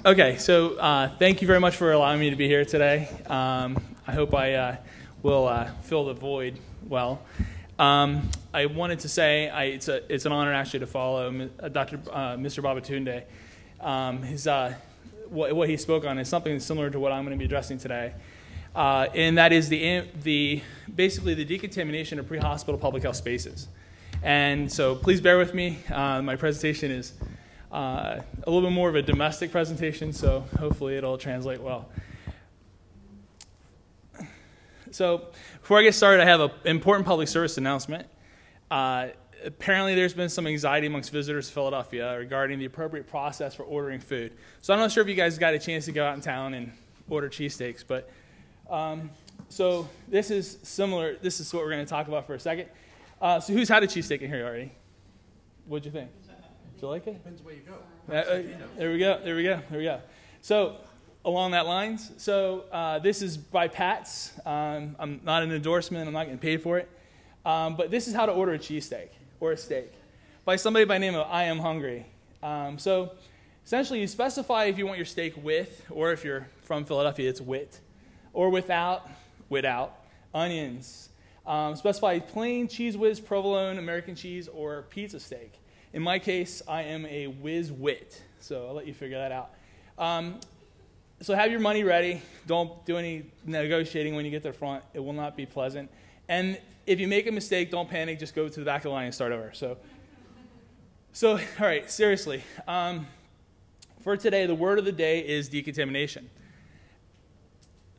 Okay, so thank you very much for allowing me to be here today. I hope I will fill the void well. I wanted to say it's an honor actually to follow Mr. Babatunde. What he spoke on is something similar to what I'm going to be addressing today, and that is basically the decontamination of pre-hospital public health spaces. And so please bear with me. My presentation is a little bit more of a domestic presentation, so hopefully it'll translate well. So before I get started, I have an important public service announcement. Apparently there's been some anxiety amongst visitors to Philadelphia regarding the appropriate process for ordering food. So I'm not sure if you guys got a chance to go out in town and order cheesesteaks, but so this is similar. This is what we're going to talk about for a second. So who's had a cheesesteak in here already? What'd you think? Did you like it? Depends where you go. There we go. So along that lines, so this is by Pat's. I'm not an endorsement. I'm not getting paid for it. But this is how to order a cheesesteak or a steak by somebody by the name of I Am Hungry. So essentially you specify if you want your steak with, or if you're from Philadelphia, it's wit, or without onions. Specify plain cheese whiz, provolone, American cheese, or pizza steak. In my case, I am a whiz wit, so I'll let you figure that out. So have your money ready. Don't do any negotiating when you get to the front. It will not be pleasant. And if you make a mistake, don't panic. Just go to the back of the line and start over. So all right, seriously. For today, the word of the day is decontamination.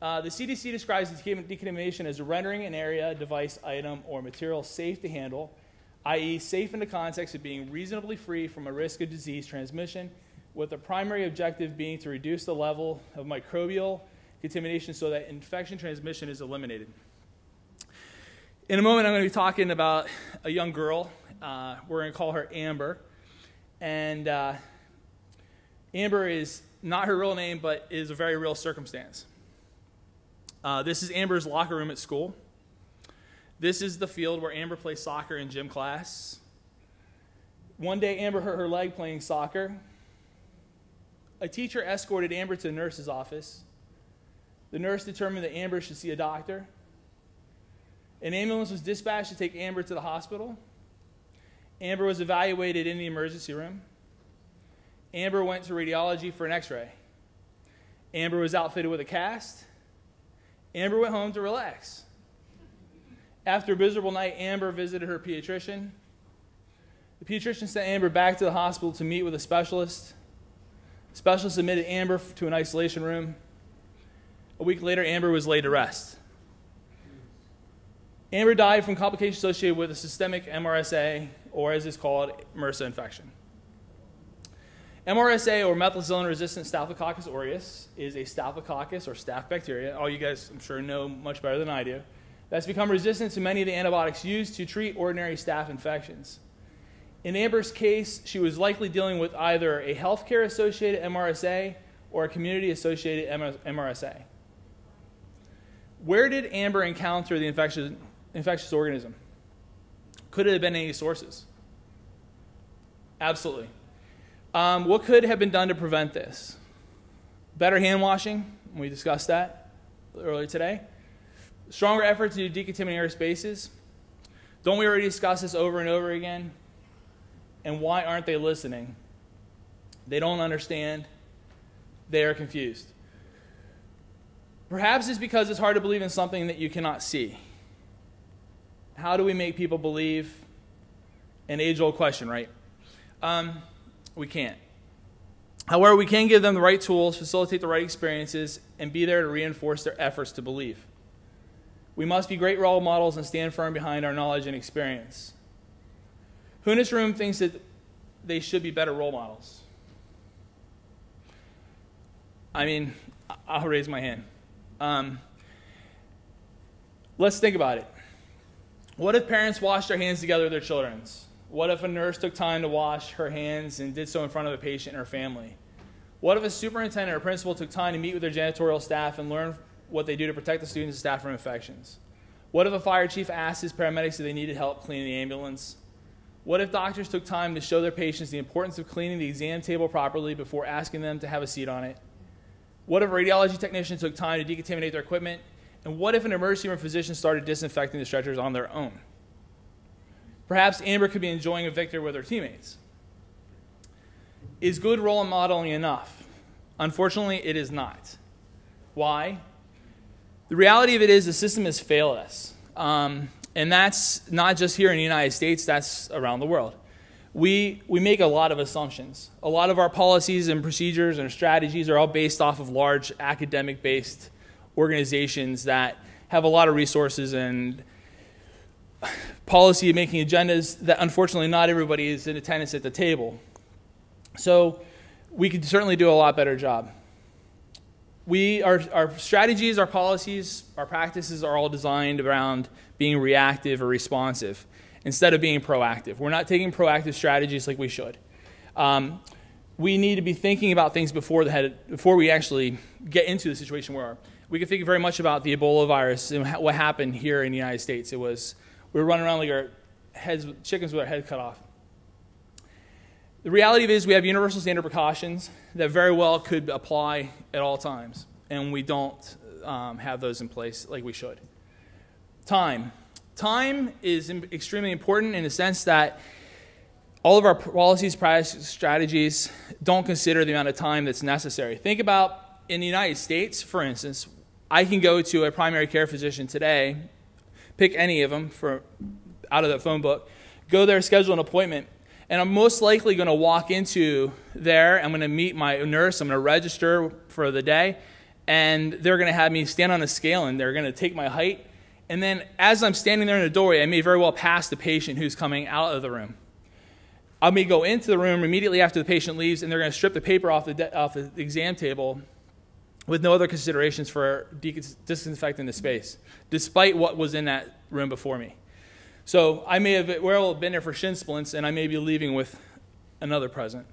The CDC describes decontamination as rendering an area, device, item, or material safe to handle, i.e. safe in the context of being reasonably free from a risk of disease transmission, with the primary objective being to reduce the level of microbial contamination so that infection transmission is eliminated. In a moment, I'm going to be talking about a young girl. We're going to call her Amber. And Amber is not her real name, but is a very real circumstance. This is Amber's locker room at school. This is the field where Amber plays soccer in gym class. One day, Amber hurt her leg playing soccer. A teacher escorted Amber to the nurse's office. The nurse determined that Amber should see a doctor. An ambulance was dispatched to take Amber to the hospital. Amber was evaluated in the emergency room. Amber went to radiology for an x-ray. Amber was outfitted with a cast. Amber went home to relax. After a miserable night, Amber visited her pediatrician. The pediatrician sent Amber back to the hospital to meet with a specialist. The specialist admitted Amber to an isolation room. A week later, Amber was laid to rest. Amber died from complications associated with a systemic MRSA, or as it's called, Mrsa infection. MRSA, or methicillin-resistant Staphylococcus aureus, is a staphylococcus or staph bacteria. All you guys, I'm sure, know much better than I do. That's become resistant to many of the antibiotics used to treat ordinary staph infections. In Amber's case, she was likely dealing with either a healthcare-associated MRSA or a community-associated MRSA. Where did Amber encounter the infectious organism? Could it have been any sources? Absolutely. What could have been done to prevent this? Better hand washing, we discussed that earlier today. Stronger effort to decontaminate our spaces. Don't we already discuss this over and over again? And why aren't they listening? They don't understand. They are confused. Perhaps it's because it's hard to believe in something that you cannot see. How do we make people believe? An age-old question, right? We can't. However, we can give them the right tools, facilitate the right experiences, and be there to reinforce their efforts to believe. We must be great role models and stand firm behind our knowledge and experience. Who in this room thinks that they should be better role models? I mean, I'll raise my hand. Let's think about it. What if parents washed their hands together with their children's? What if a nurse took time to wash her hands and did so in front of a patient and her family? What if a superintendent or principal took time to meet with their janitorial staff and learn what they do to protect the students and staff from infections? What if a fire chief asked his paramedics if they needed help cleaning the ambulance? What if doctors took time to show their patients the importance of cleaning the exam table properly before asking them to have a seat on it? What if a radiology technician took time to decontaminate their equipment? And what if an emergency room physician started disinfecting the stretchers on their own? Perhaps Amber could be enjoying a victory with her teammates. Is good role modeling enough? Unfortunately, it is not. Why? The reality of it is the system has failed us. And that's not just here in the United States, that's around the world. We make a lot of assumptions. A lot of our policies and procedures and strategies are all based off of large academic-based organizations that have a lot of resources and policy-making agendas that unfortunately not everybody is in attendance at the table. So we could certainly do a lot better job. Our strategies, our policies, our practices are all designed around being reactive or responsive instead of being proactive. We're not taking proactive strategies like we should. We need to be thinking about things before we actually get into the situation we are. We can think very much about the Ebola virus and what happened here in the United States. We were running around like our heads, chickens with our head cut off. The reality of it is we have universal standard precautions that very well could apply at all times, and we don't have those in place like we should. Time. Time is extremely important in the sense that all of our policies, practices, strategies don't consider the amount of time that's necessary. Think about in the United States, for instance, I can go to a primary care physician today, pick any of them out of the phone book, go there, schedule an appointment, and I'm most likely going to walk into there. I'm going to meet my nurse. I'm going to register for the day, and they're going to have me stand on a scale, and they're going to take my height. And then as I'm standing there in the doorway, I may very well pass the patient who's coming out of the room. I may go into the room immediately after the patient leaves, and they're going to strip the paper off the exam table with no other considerations for disinfecting the space, despite what was in that room before me. So I may have been there for shin splints, and I may be leaving with another present.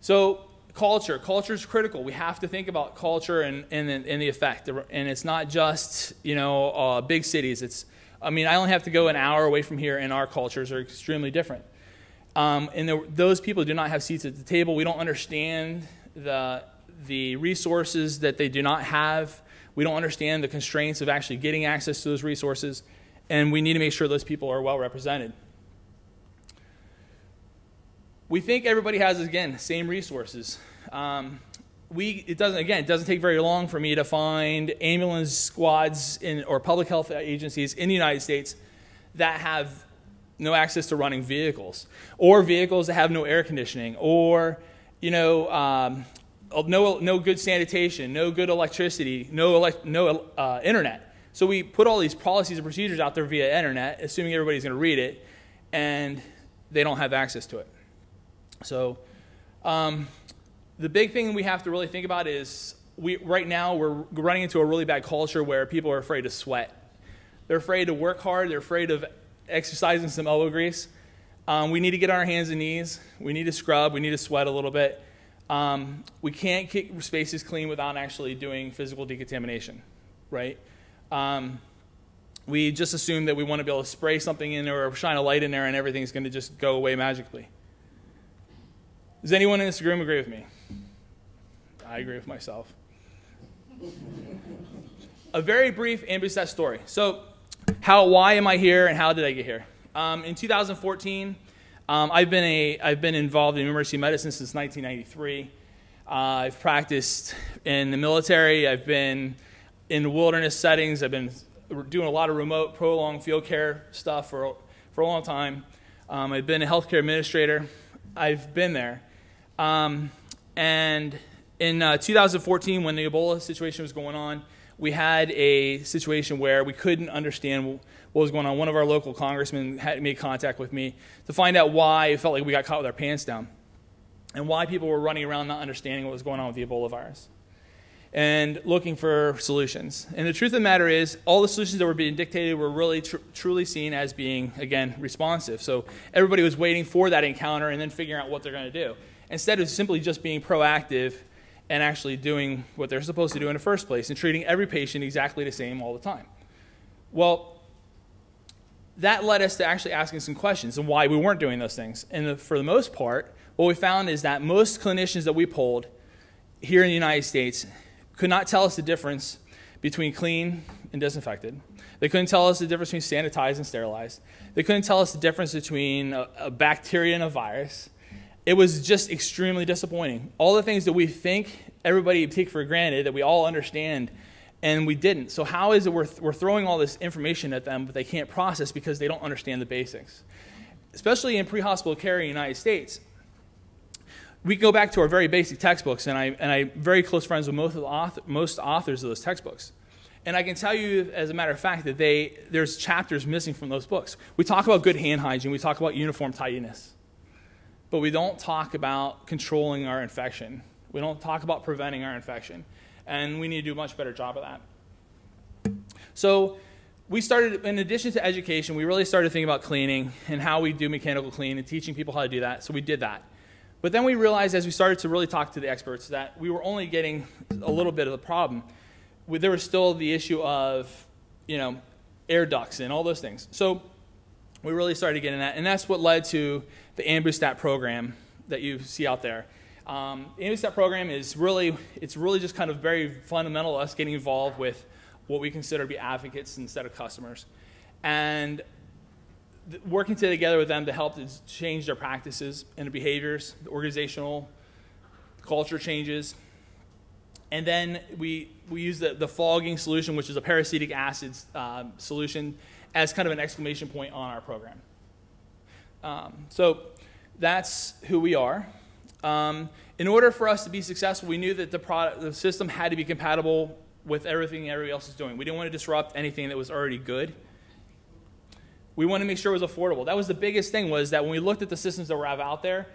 So culture. Culture is critical. We have to think about culture and the effect. And it's not just, big cities. I only have to go an hour away from here, and our cultures are extremely different. Those people do not have seats at the table. We don't understand the resources that they do not have. We don't understand the constraints of actually getting access to those resources. And we need to make sure those people are well represented. We think everybody has, again, same resources. It doesn't take very long for me to find ambulance squads or public health agencies in the United States that have no access to running vehicles, or vehicles that have no air conditioning, or no good sanitation, no good electricity, no internet. So we put all these policies and procedures out there via internet, assuming everybody's going to read it, and they don't have access to it. So the big thing we have to really think about is right now we're running into a really bad culture where people are afraid to sweat. They're afraid to work hard. They're afraid of exercising some elbow grease. We need to get on our hands and knees. We need to scrub. We need to sweat a little bit. We can't keep spaces clean without actually doing physical decontamination, right? We just assume that we want to be able to spray something in there or shine a light in there and everything's going to just go away magically. Does anyone in this room agree with me? I agree with myself. A very brief Ambuset story. So why am I here and how did I get here? In 2014, I've been involved in emergency medicine since 1993. I've practiced in the military. I've been in wilderness settings. I've been doing a lot of remote, prolonged field care stuff for a long time. I've been a healthcare administrator. I've been there. And in 2014, when the Ebola situation was going on, we had a situation where we couldn't understand what was going on. One of our local congressmen had made contact with me to find out why it felt like we got caught with our pants down and why people were running around not understanding what was going on with the Ebola virus and looking for solutions. And the truth of the matter is all the solutions that were being dictated were really truly seen as being, again, responsive. So everybody was waiting for that encounter and then figuring out what they're going to do, instead of simply just being proactive and actually doing what they're supposed to do in the first place and treating every patient exactly the same all the time. Well, that led us to actually asking some questions and why we weren't doing those things. And for the most part, what we found is that most clinicians that we polled here in the United States could not tell us the difference between clean and disinfected. They couldn't tell us the difference between sanitized and sterilized. They couldn't tell us the difference between a bacteria and a virus. It was just extremely disappointing. All the things that we think everybody take for granted, that we all understand, and we didn't. So how is it we're throwing all this information at them, but they can't process because they don't understand the basics? Especially in pre-hospital care in the United States. We go back to our very basic textbooks, and I'm very close friends with most authors of those textbooks. And I can tell you, as a matter of fact, that there's chapters missing from those books. We talk about good hand hygiene. We talk about uniform tidiness. But we don't talk about controlling our infection. We don't talk about preventing our infection. And we need to do a much better job of that. So we started, in addition to education, we really started thinking about cleaning and how we do mechanical clean and teaching people how to do that. So we did that. But then we realized, as we started to really talk to the experts, that we were only getting a little bit of the problem. There was still the issue of, air ducts and all those things. So we really started getting that, and that's what led to the AmbuStat program that you see out there. The AmbuStat program is really just kind of very fundamental to us getting involved with what we consider to be advocates instead of customers, and working together with them to help to change their practices and their behaviors, the organizational culture changes. And then we use the fogging solution, which is a peracetic acid solution, as kind of an exclamation point on our program. So that's who we are. In order for us to be successful, we knew that the system had to be compatible with everything everybody else is doing. We didn't want to disrupt anything that was already good. We wanted to make sure it was affordable. That was the biggest thing, was that when we looked at the systems that were out there,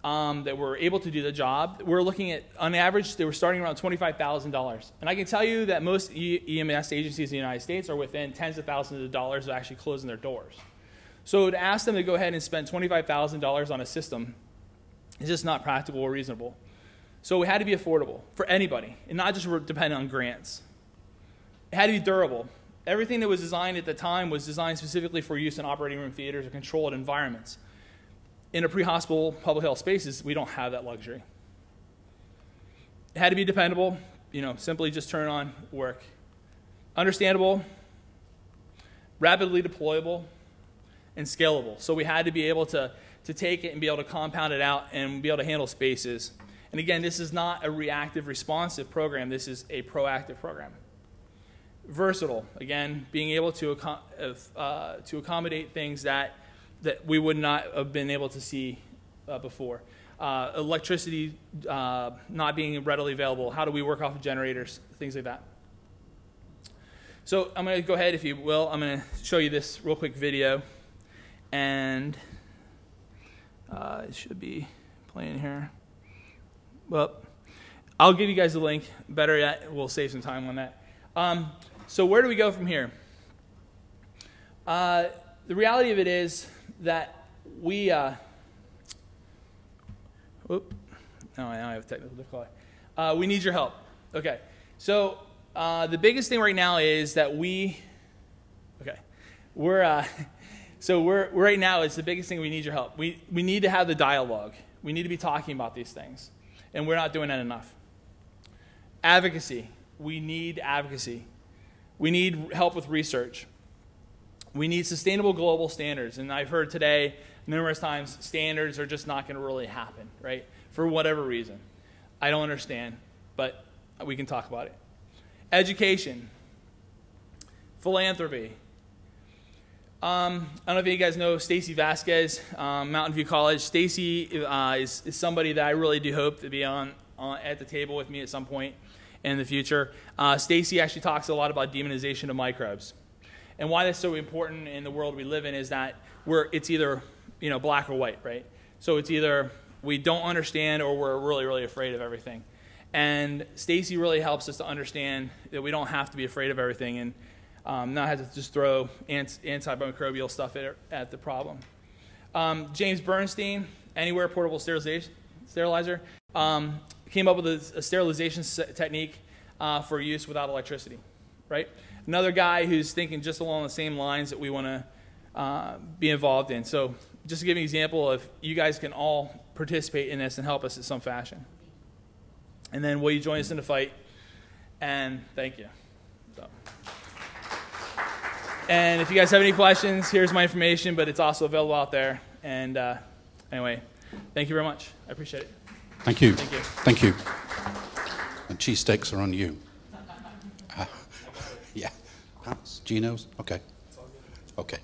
that were able to do the job, we're looking at, on average, they were starting around $25,000. And I can tell you that most EMS agencies in the United States are within tens of thousands of dollars of actually closing their doors. So to ask them to go ahead and spend $25,000 on a system is just not practical or reasonable. So it had to be affordable for anybody, and not just dependent on grants. It had to be durable. Everything that was designed at the time was designed specifically for use in operating room theaters or controlled environments. In a pre-hospital public health spaces, we don't have that luxury. It had to be dependable, simply just turn on, work. Understandable, rapidly deployable, and scalable. So we had to be able to take it and be able to compound it out and be able to handle spaces. And again, this is not a reactive, responsive program. This is a proactive program. Versatile, again, being able to accommodate things that we would not have been able to see before. Electricity not being readily available. How do we work off of generators? Things like that. So I'm going to go ahead, if you will. I'm going to show you this real quick video. And it should be playing here. Well, I'll give you guys the link. Better yet, we'll save some time on that. So where do we go from here? The reality of it is that we, now I have technical difficulty. We need your help. Okay, so the biggest thing right now is that right now it's the biggest thing we need your help. We need to have the dialogue. We need to be talking about these things, and we're not doing that enough. Advocacy. We need advocacy. We need help with research. We need sustainable global standards, and I've heard today numerous times standards are just not going to really happen, right? For whatever reason. I don't understand, but we can talk about it. Education. Philanthropy. I don't know if you guys know Stacy Vasquez, Mountain View College. Stacy is somebody that I really do hope to be on at the table with me at some point in the future. Stacy actually talks a lot about demonization of microbes. And why that's so important in the world we live in is that it's either black or white, right? So it's either we don't understand or we're really, really afraid of everything. And Stacy really helps us to understand that we don't have to be afraid of everything and not have to just throw antimicrobial stuff at the problem. James Bernstein, Anywhere Portable Sterilizer, came up with a sterilization technique for use without electricity, right? Another guy who's thinking just along the same lines that we want to be involved in. So just to give you an example of you guys can all participate in this and help us in some fashion. And then will you join us in the fight? And thank you. So. And if you guys have any questions, here's my information, but it's also available out there. And anyway, thank you very much. I appreciate it. Thank you. Thank you. Thank you. And cheesesteaks are on you. Yeah. Pat's, Gino's? Okay. Okay.